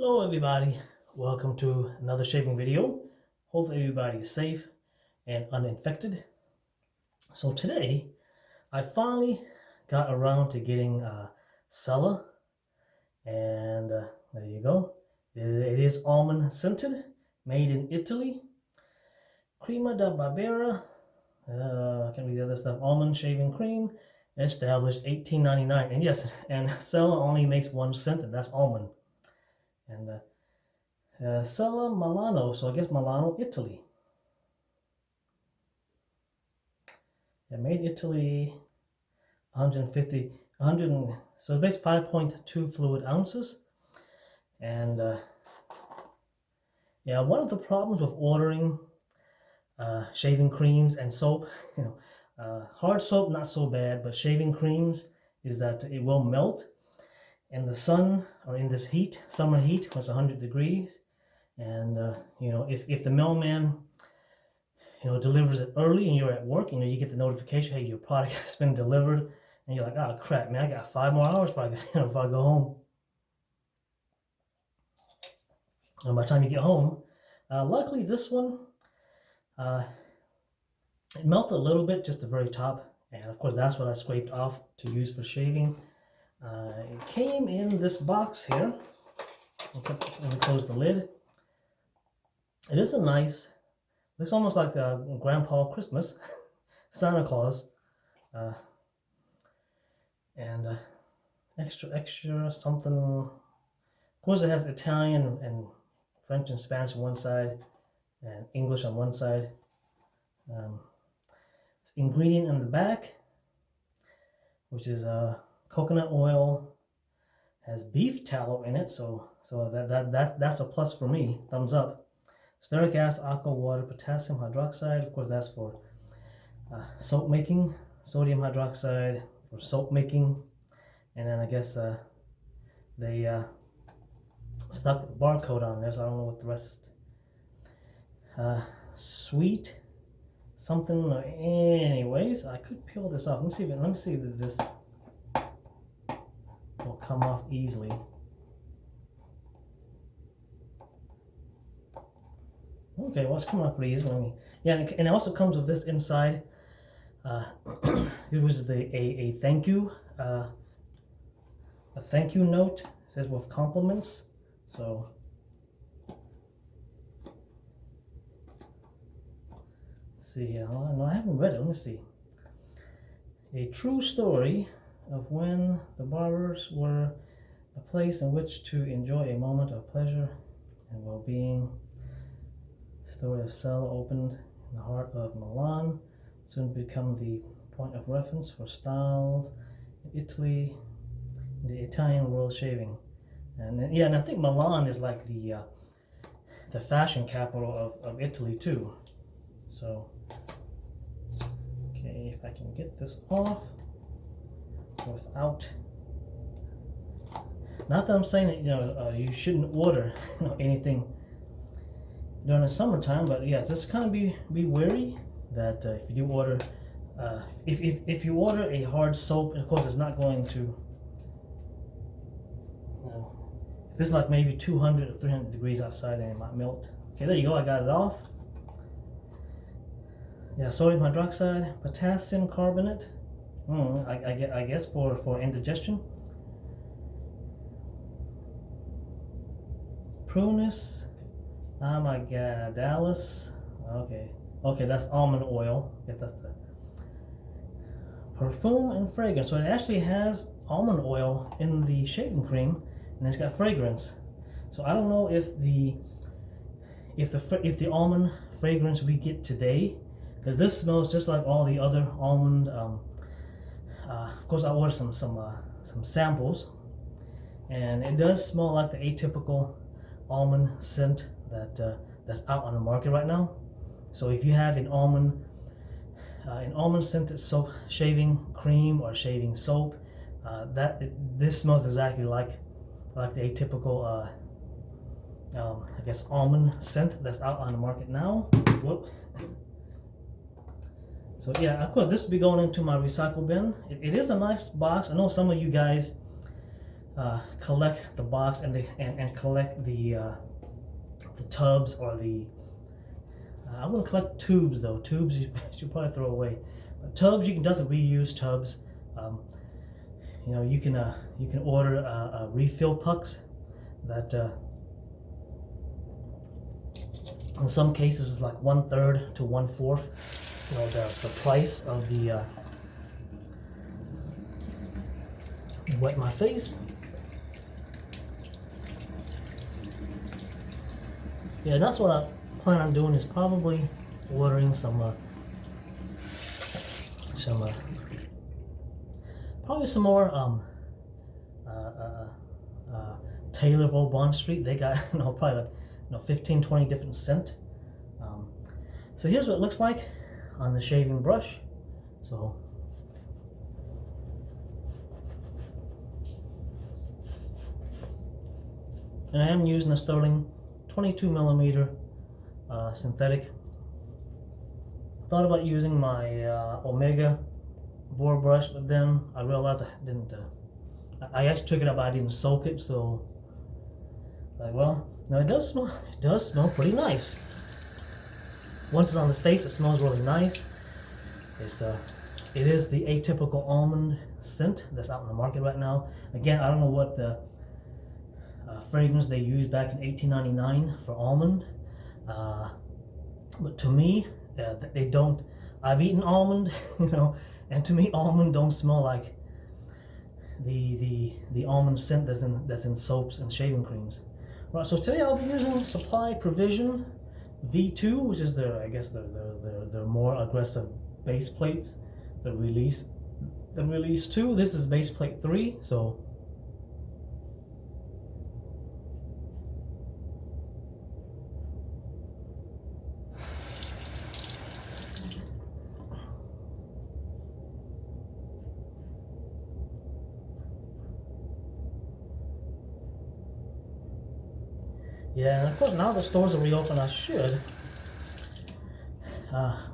Hello everybody, welcome to another shaving video. Hopefully everybody is safe and uninfected. So today I finally got around to getting Cella, and there you go. It is almond scented, made in Italy. Crema da Barbera, I can't read the other stuff. Almond shaving cream, established 1899. And yes, and Cella only makes one scent, and that's almond. And Cella Milano, so I guess Milano, Italy. Yeah, made in Italy, 150, 100, so it's basically 5.2 fluid ounces. And yeah, one of the problems with ordering shaving creams and soap, hard soap not so bad, but shaving creams is that it will melt in the sun or in this heat, summer heat, when it's 100 degrees. And if the mailman delivers it early and you're at work, you get the notification, hey, your product has been delivered, and you're like, oh crap, man, I got 5 more hours before if I go home. And by the time you get home, luckily this one, it melted a little bit, just the very top, and of course that's what I scraped off to use for shaving. It came in this box here. Let me close the lid. It is a nice, looks almost like Grandpa Christmas, Santa Claus, and extra something. Of course, it has Italian and French and Spanish on one side, and English on one side. Ingredient in the back, which is coconut oil, has beef tallow in it, so that's a plus for me. Thumbs up. Stearic acid, aqua, water, potassium hydroxide. Of course, that's for soap making. Sodium hydroxide for soap making. And then I guess they stuck the barcode on there, so I don't know what the rest. Sweet something. Anyways, I could peel this off. Let me see if this will come off easily. Okay, well, it's coming up pretty easily. Yeah, and it also comes with this inside. It was a thank you, a thank you note. It says with compliments. So let's see here. No, I haven't read it. Let me see. A true story of when the barbers were a place in which to enjoy a moment of pleasure and well-being. Story of Cella opened in the heart of Milan, soon become the point of reference for styles in Italy, in the Italian world shaving. And yeah, and I think Milan is like the fashion capital of Italy too. So, okay, if I can get this off without, not that I'm saying that you shouldn't order anything during the summertime, but yeah, just kind of be wary that if you do order, if you order a hard soap, of course it's not going to, if it's like maybe 200 or 300 degrees outside, and it might melt. Okay, there you go, I got it off. Yeah, sodium hydroxide, potassium carbonate, I guess for indigestion. Prunus, oh my god, Dallas. Okay, that's almond oil. I guess that's the perfume and fragrance. So it actually has almond oil in the shaving cream, and it's got fragrance. So I don't know if the almond fragrance we get today, because this smells just like all the other almond. Of course, I ordered some samples, and it does smell like the atypical almond scent that's out on the market right now. So if you have an almond scented soap, shaving cream or shaving soap, this smells exactly like the atypical I guess almond scent that's out on the market now. Whoop. So yeah, of course this will be going into my recycle bin. It is a nice box. I know some of you guys collect the box and collect the tubs or the I wouldn't collect tubes though. Tubes you should probably throw away. But tubs you can definitely reuse tubs. You know, you can order refill pucks that in some cases is like 1/3 to 1/4. You know, the price of the wet my face. Yeah, that's what I plan on doing, is probably ordering some probably some more Taylor of Old Bond Street. They got probably like 15, 20 different scent. So here's what it looks like on the shaving brush. So and I am using a Sterling 22 millimeter synthetic. Thought about using my Omega boar brush, but then I realized I didn't. I actually took it out, but I didn't soak it. So, like, well, now it does smell. It does smell pretty nice. Once it's on the face, it smells really nice. It is the atypical almond scent that's out in the market right now. Again, I don't know what the fragrance they used back in 1899 for almond, but to me, they don't. I've eaten almond, and to me, almond don't smell like the almond scent that's in soaps and shaving creams. Right. So today I'll be using Supply Provision V2, which is their more aggressive base plates. The release 2. This is base plate 3. So. Yeah, and of course now the stores are reopened. I should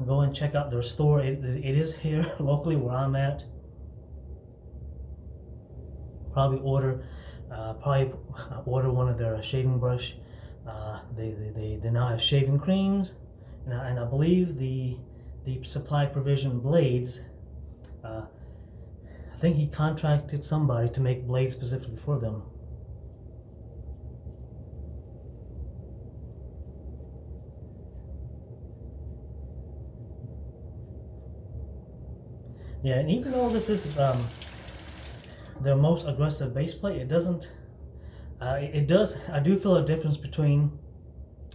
go and check out their store. It is here locally where I'm at. Probably order one of their shaving brush. They now have shaving creams, and I believe the Supply Provision blades. I think he contracted somebody to make blades specifically for them. Yeah, and even though this is their most aggressive base plate, it doesn't. It does. I do feel a difference between.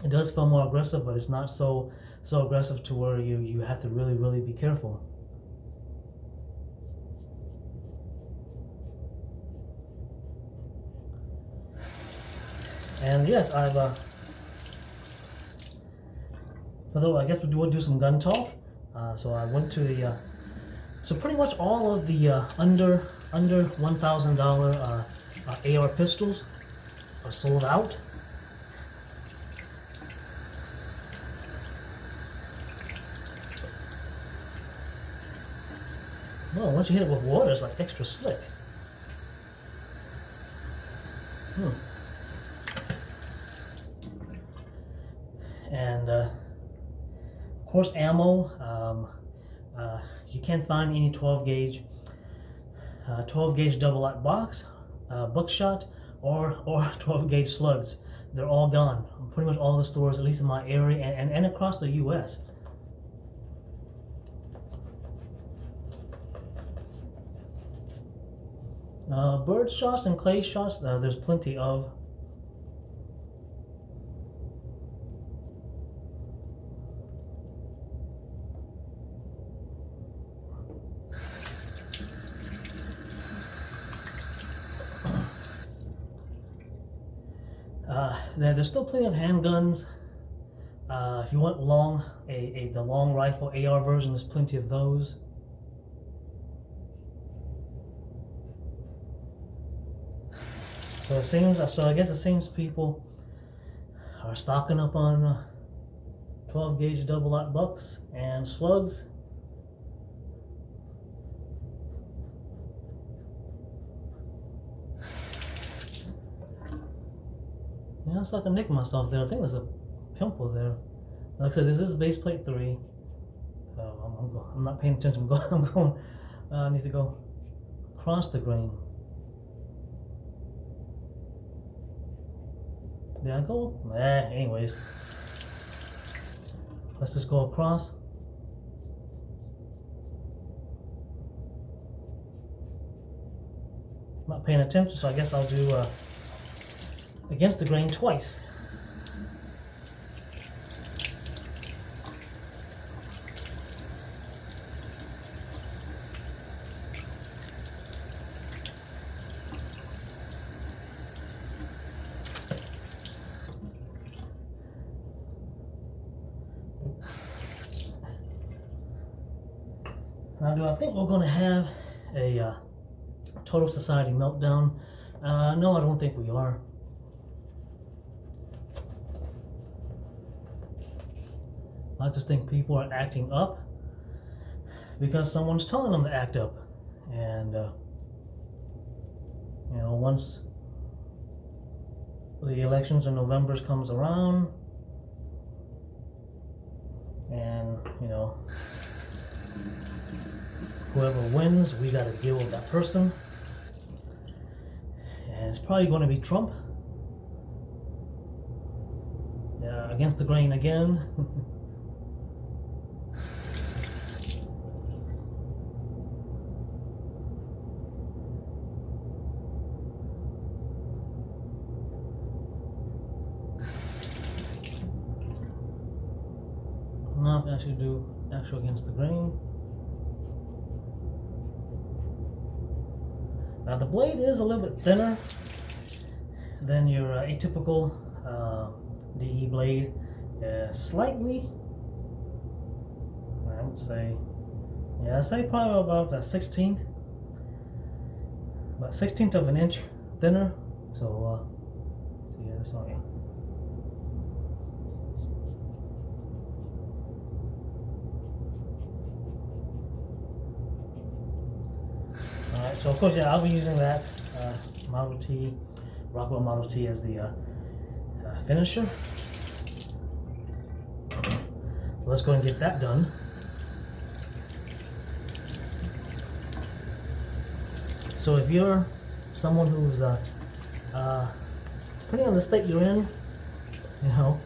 It does feel more aggressive, but it's not so aggressive to where you have to really be careful. And yes, I've. Although I guess we'll do some gun talk. So I went to the. So pretty much all of the under $1,000 AR pistols are sold out. Well, once you hit it with water, it's like extra slick. And of course, ammo. You can't find any 12 gauge double-aught box, buckshot, or 12 gauge slugs. They're all gone. Pretty much all the stores, at least in my area and across the U.S. Bird shots and clay shots, there's plenty of. There's still plenty of handguns. If you want the long rifle AR version, there's plenty of those. So I guess it seems people are stocking up on 12 gauge double-aught bucks and slugs. Yeah, so I can nick myself there. I think there's a pimple there. Like I said, this is base plate 3. I'm not paying attention. I'm going. I need to go across the grain. Did I go? Anyways. Let's just go across. Not paying attention, so I guess I'll do against the grain twice. Now, do I think we're going to have a total society meltdown? No, I don't think we are. I just think people are acting up because someone's telling them to act up. And, you know, once the elections in November comes around, and, you know, whoever wins, we got to deal with that person. And it's probably going to be Trump. Yeah, against the grain again. No, I should do actual against the grain. Now the blade is a little bit thinner than your atypical DE blade. Slightly, I would say, yeah, I'd say probably about a 16th, about 16th of an inch thinner. So, see this one. Yeah. Alright, so of course, yeah, I'll be using that Model T, Rockwell Model T as the finisher. So let's go and get that done. So if you're someone who's depending on the state you're in, you know,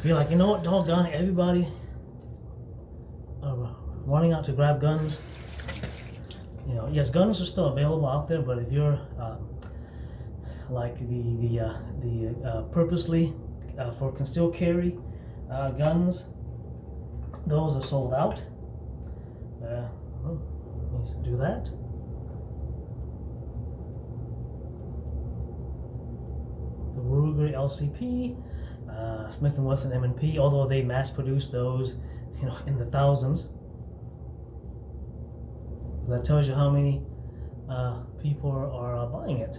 be like, you know what, doggone it, everybody running out to grab guns. You know, yes, guns are still available out there, but if you're like the purposely for concealed carry guns, those are sold out. Let's do that. The Ruger LCP, Smith & Wesson M&P, although they mass produce those, you know, in the thousands. That tells you how many people are buying it.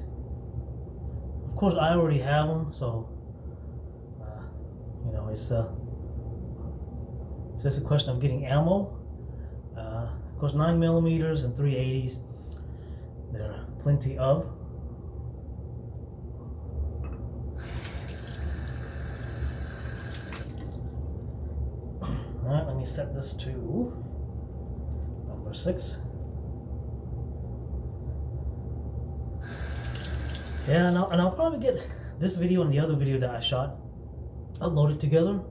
Of course, I already have them, so you know, it's just a question of getting ammo. Of course, 9mm and 380s, there are plenty of. All right, let me set this to number 6. Yeah, and I'll probably get this video and the other video that I shot uploaded together.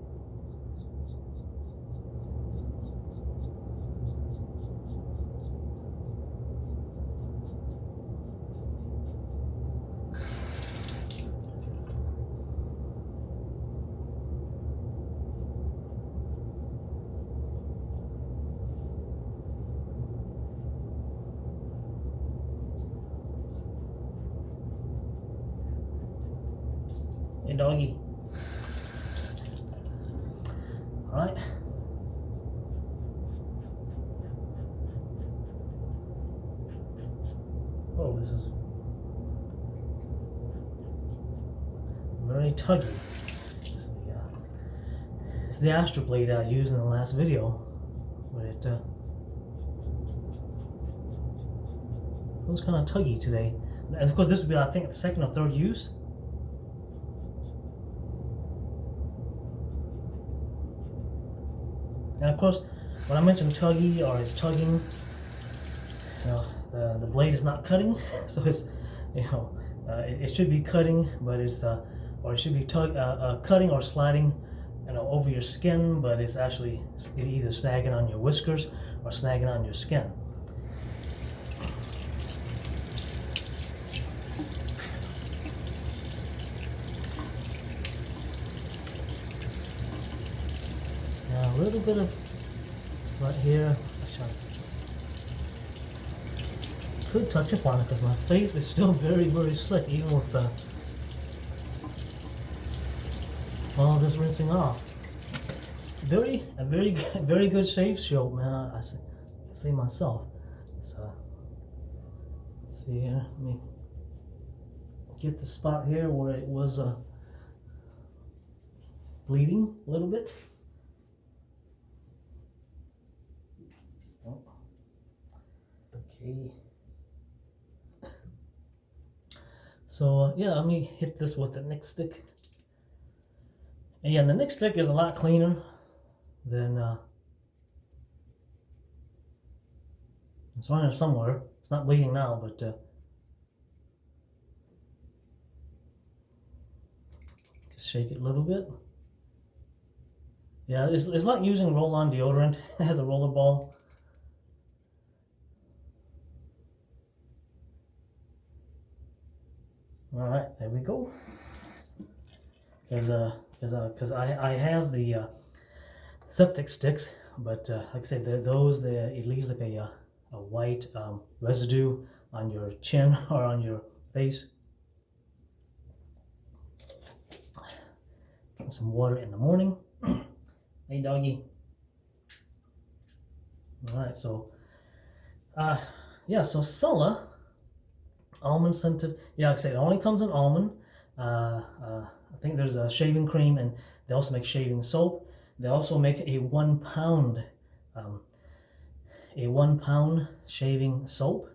Hey, doggy. All right. Oh, this is very tuggy. It's the Astro blade I used in the last video, but it was kind of tuggy today. And of course, this would be, I think, the second or third use. And of course, when I mention tuggy or it's tugging, you know, the blade is not cutting, so it's, you know, it should be cutting, but it's or it should be cutting or sliding, you know, over your skin, but it's actually either snagging on your whiskers or snagging on your skin. Now a little bit of right here. Could touch upon it because my face is still very, very slick, even with all this rinsing off. Very good shave soap, man. I say myself. So, let's see here. Let me get the spot here where it was bleeding a little bit. Oh. Okay. So yeah, let me hit this with the Nick stick. And yeah, the Nick stick is a lot cleaner than it's running somewhere. It's not bleeding now, but just shake it a little bit. Yeah, it's like using roll-on deodorant. It has a roller ball. All right, there we go. Because I have the septic sticks, but like I said, it leaves like a white residue on your chin or on your face. Drink some water in the morning. Hey doggy. All right, so yeah, so Cella almond scented. Yeah, like I said, it only comes in almond. I think there's a shaving cream, and they also make shaving soap. They also make a 1 pound shaving soap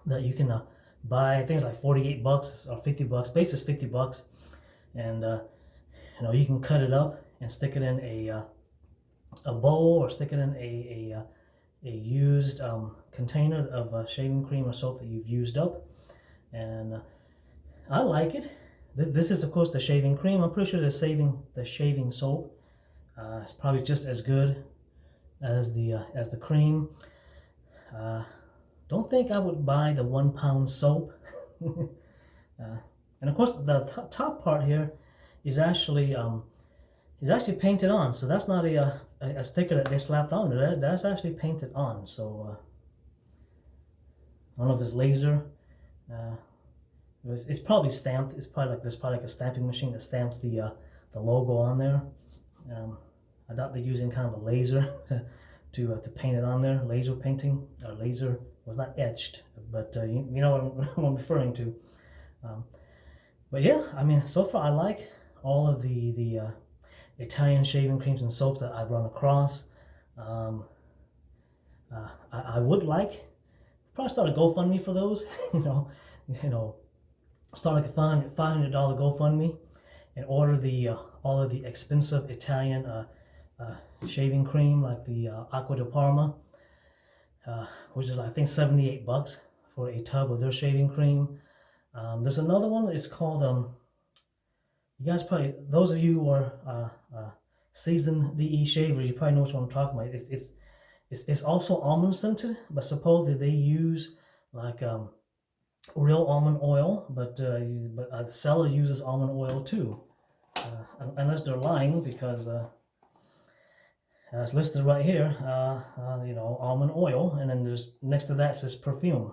that you can buy. I think it's like 48 bucks or 50 bucks. Base is 50 bucks, and you know, you can cut it up and stick it in a bowl, or stick it in a used container of shaving cream or soap that you've used up. And I like it. This is of course the shaving cream. I'm pretty sure the shaving soap is probably just as good as the cream. Don't think I would buy the 1 pound soap. And of course the top part here is actually painted on, so that's not a sticker that they slapped on there. That's actually painted on. So I don't know if it's laser. It's probably stamped. It's probably like there's probably like a stamping machine that stamps the logo on there. I doubt they're using kind of a laser to paint it on there. Laser painting, or laser was not etched, but you know what I'm referring to. But yeah, I mean, so far I like all of the Italian shaving creams and soaps that I've run across. I would probably start a GoFundMe for those. you know, start like a $500 GoFundMe and order all of the expensive Italian shaving cream, like the Acqua di Parma, which is I think 78 bucks for a tub of their shaving cream. There's another one. It's called you guys probably, those of you who are seasoned DE shavers, you probably know what I'm talking about. It's also almond scented, but supposedly they use like real almond oil, but Cella uses almond oil too, unless they're lying, because it's listed right here. You know, almond oil, and then there's next to that says perfume,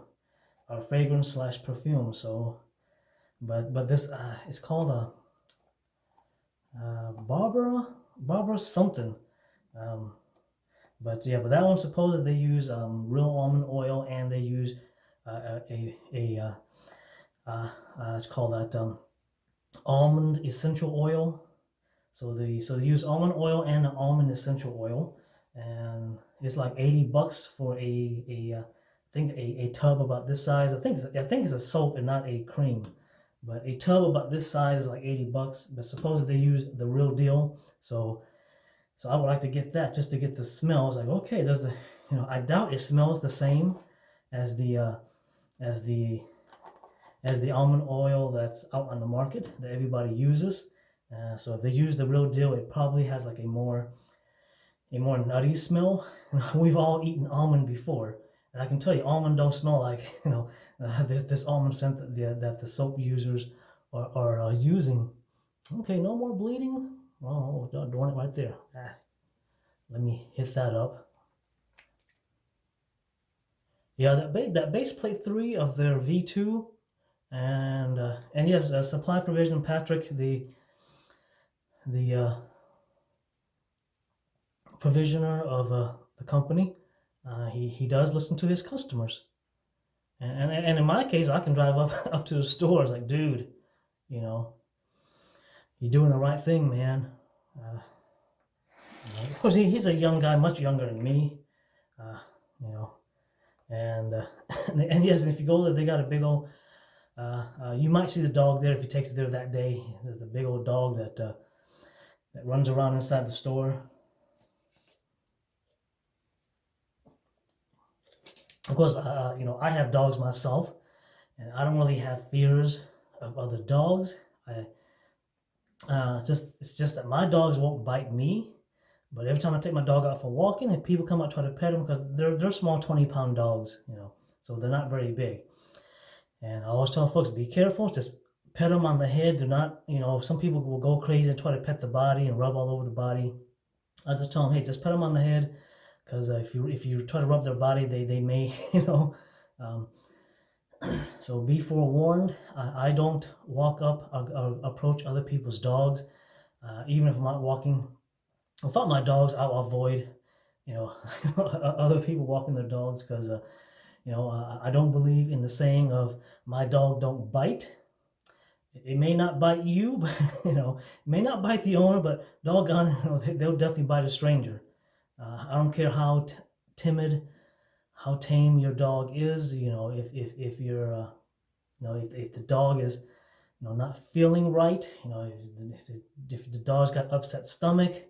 or fragrance / perfume. So, but this it's called a Barbara something. But yeah, but that one supposedly they use real almond oil, and they use it's called that almond essential oil. So they use almond oil and almond essential oil, and it's like 80 bucks for I think a tub about this size. I think it's a soap and not a cream, but a tub about this size is like 80 bucks. But supposedly they use the real deal. So So I would like to get that just to get the smell. It's like, okay, there's a, I doubt it smells the same as the as the as the almond oil that's out on the market that everybody uses. So if they use the real deal, it probably has like a more nutty smell. We've all eaten almond before, and I can tell you, almond don't smell like this almond scent that the soap users are using. Okay, no more bleeding. Oh, doing it right there. Let me hit that up. Yeah, that base plate 3 of their V2, and yes, supply provision. Patrick, the provisioner of the company, he does listen to his customers, and in my case, I can drive up up to the store. It's like, dude, you know, you're doing the right thing, man. Of course, he's a young guy, much younger than me, you know, and and yes, and if you go there, they got a big old. You might see the dog there if he takes it there that day. There's a big old dog that runs around inside the store. Of course, I have dogs myself, and I don't really have fears of other dogs. It's just that my dogs won't bite me. But every time I take my dog out for walking, and people come up try to pet them, because they're small 20-pound dogs, so they're not very big. And I always tell folks, be careful, just pet them on the head. Do not, some people will go crazy and try to pet the body and rub all over the body. I just tell them, hey, just pet them on the head, because if you try to rub their body, they may, so be forewarned. I don't walk up or approach other people's dogs, even if I'm not walking. Without my dogs, I'll avoid, other people walking their dogs, because, I don't believe in the saying of my dog don't bite. It may not bite you, but, it may not bite the owner, but doggone, they'll definitely bite a stranger. I don't care how timid, how tame your dog is. If you're, if the dog is, not feeling right, if the dog's got upset stomach,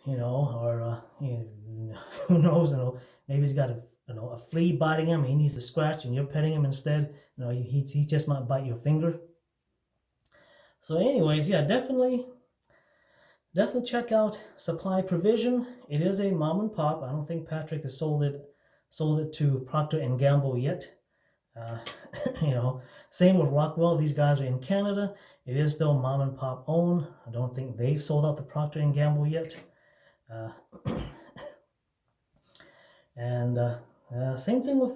or who knows, maybe he's got a flea biting him, he needs to scratch, and you're petting him instead. He just might bite your finger. So, anyways, yeah, definitely check out Supply Provision. It is a mom and pop. I don't think Patrick has sold it to Procter and Gamble yet. Same with Rockwell. These guys are in Canada. It is still mom and pop owned. I don't think they've sold out to Procter and Gamble yet. And same thing with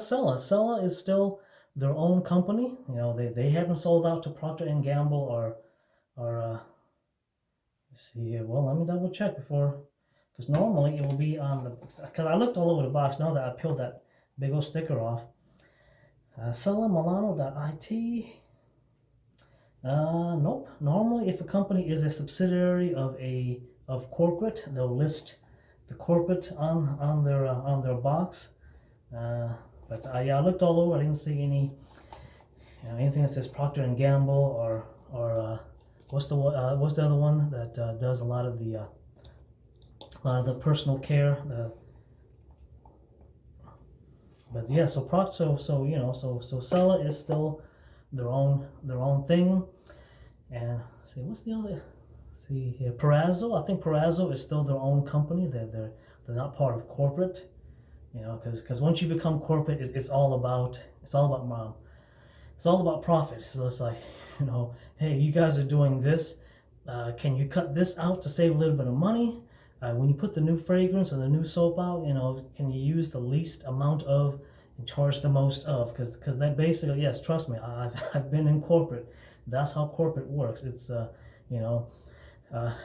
Cella. Cella is still their own company. They haven't sold out to Procter and Gamble or let's see here. Well, let me double check before, because normally it will be on the, because I looked all over the box now that I peeled that big old sticker off. CellaMilano.it. Nope. Normally, if a company is a subsidiary of corporate, they'll list the corporate on their box. But I looked all over. I didn't see anything that says Procter and Gamble or what's the other one that does a lot of the personal care. But yeah, so Cella is still their own thing. And see, what's the other? See here, Perazzo. I think Perazzo is still their own company. They're not part of corporate. Because once you become corporate, it's all about mom. It's all about profit. So it's like, hey, you guys are doing this. Can you cut this out to save a little bit of money? When you put the new fragrance and the new soap out, can you use the least amount of and charge the most of? Because that basically, yes, trust me, I've been in corporate. That's how corporate works. It's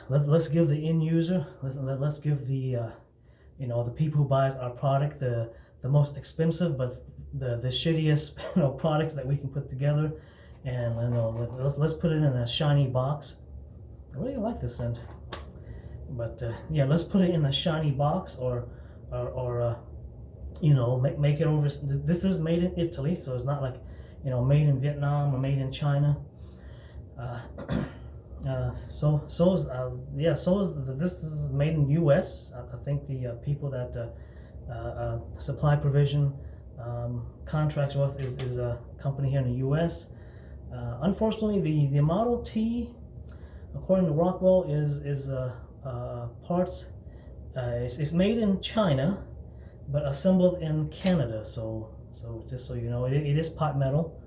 let's give the end user, let's give the the people who buys our product the most expensive but the shittiest products that we can put together, and let's put it in a shiny box. I really like this scent, but yeah, let's put it in a shiny box or make it over. This is made in Italy, so it's not like made in Vietnam or made in China. This is made in U.S. I think the people that supply provision contracts with is a company here in the U.S. Unfortunately, the Model T, according to Rockwell, is parts. It's made in China, but assembled in Canada. So just so you know, it is pot metal.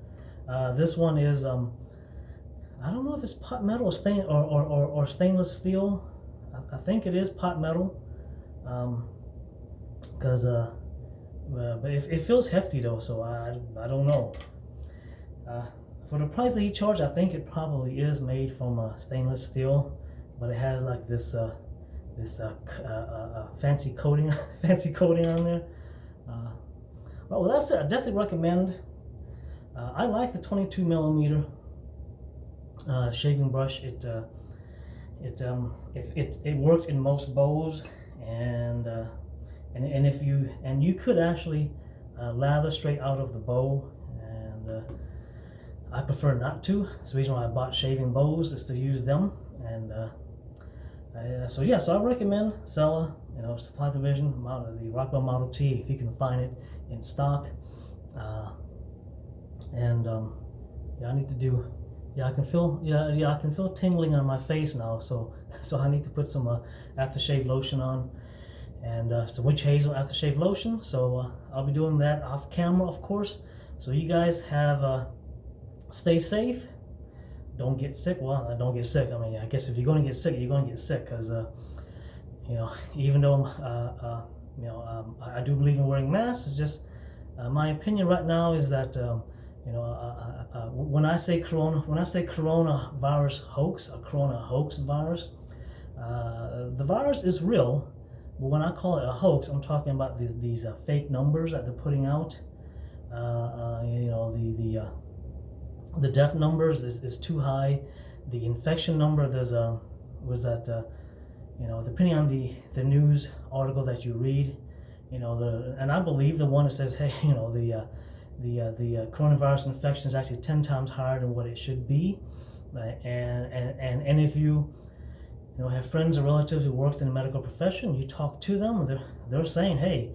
This one is I don't know if it's pot metal or stainless steel. I think it is pot metal. Because but it feels hefty though, so I don't know. For the price that he charged, I think it probably is made from stainless steel, but it has like this fancy coating fancy coating on there. Well, that's it. I definitely recommend. I like the 22 millimeter shaving brush. It works in most bows, and if you could actually lather straight out of the bow, and I prefer not to. That's the reason why I bought shaving bows, is to use them. And so I recommend Cella, supply provision, the Rockwell Model T, if you can find it in stock. I need to do. I can feel tingling on my face now. So I need to put some aftershave lotion on, and some witch hazel aftershave lotion. So I'll be doing that off camera, of course. So you guys have stay safe. Don't get sick. Well, don't get sick. I mean, I guess if you're going to get sick, you're going to get sick, because even though I do believe in wearing masks, it's just my opinion right now is that when I say coronavirus hoax, a corona hoax virus, the virus is real, but when I call it a hoax, I'm talking about these fake numbers that they're putting out. The death numbers is too high. The infection number, depending on the news article that you read, and I believe the one that says, hey, the coronavirus infection is actually 10 times higher than what it should be. And if you have friends or relatives who works in the medical profession, you talk to them, they're saying, hey,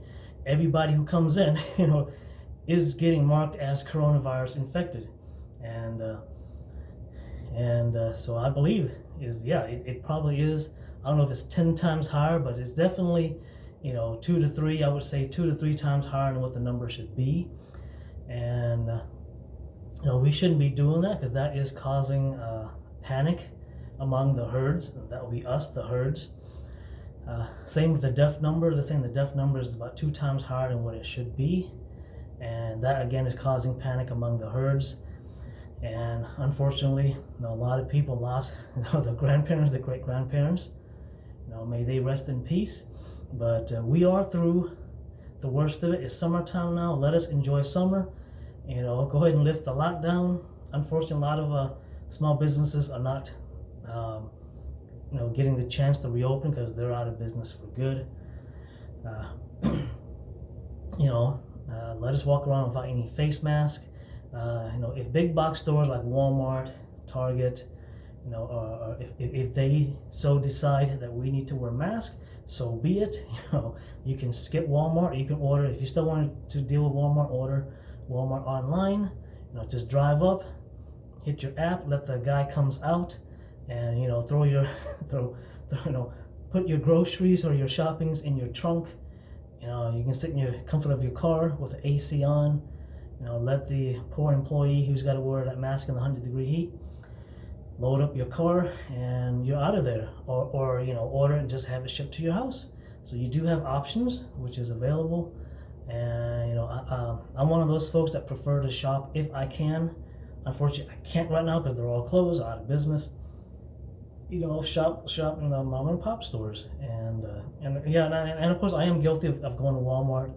everybody who comes in, is getting marked as coronavirus infected. And so I believe it probably is. I don't know if it's 10 times higher, but it's definitely 2 to 3. I would say 2 to 3 times higher than what the number should be. And we shouldn't be doing that, because that is causing panic among the herds. That would be us, the herds. Same with the death number. They're saying the death number is about 2 times higher than what it should be, and that again is causing panic among the herds. And unfortunately, a lot of people lost the grandparents, the great grandparents. May they rest in peace. But we are through the worst of it. It's summertime now. Let us enjoy summer. Go ahead and lift the lockdown. Unfortunately, a lot of small businesses are not, getting the chance to reopen, because they're out of business for good. Let us walk around without any face mask. If big box stores like Walmart, Target, or if they so decide that we need to wear masks, so be it. You can skip Walmart. You can order, if you still want to deal with Walmart, order Walmart online. Just drive up, hit your app, let the guy comes out, and put your groceries or your shoppings in your trunk. You can sit in your comfort of your car with the AC on. Let the poor employee who's got to wear that mask in the 100-degree heat load up your car, and you're out of there. Or order and just have it shipped to your house. So you do have options, which is available. And I'm one of those folks that prefer to shop if I can. Unfortunately, I can't right now because they're all closed, out of business. Shop in the mom and pop stores, and of course I am guilty of going to Walmart,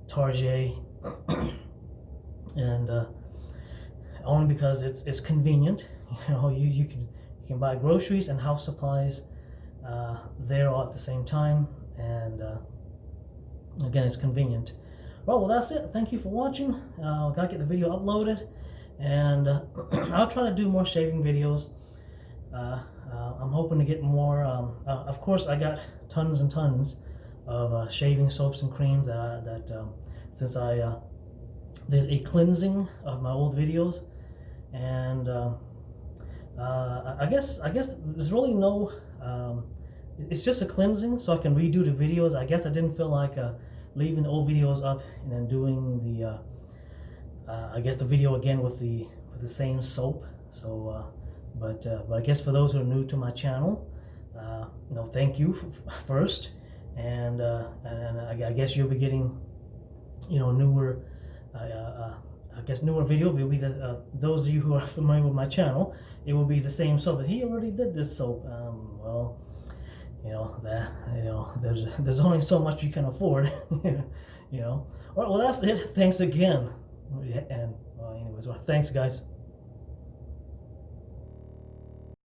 Target, and only because it's convenient. You can buy groceries and house supplies there all at the same time, and again, it's convenient. Well, that's it. Thank you for watching. Gotta get the video uploaded, and I'll try to do more shaving videos. I'm hoping to get more. Of course, I got tons and tons of shaving soaps and creams since I did a cleansing of my old videos, and I guess there's really no. It's just a cleansing, so I can redo the videos. I guess I didn't feel like leaving old videos up and then doing the I guess the video again with the same soap. So, but I guess for those who are new to my channel, thank you first, and I guess you'll be getting newer. I guess newer video will be those of you who are familiar with my channel. It will be the same soap. But he already did this soap. Well, there's only so much you can afford. Well, that's it. Thanks again. And anyways, thanks guys.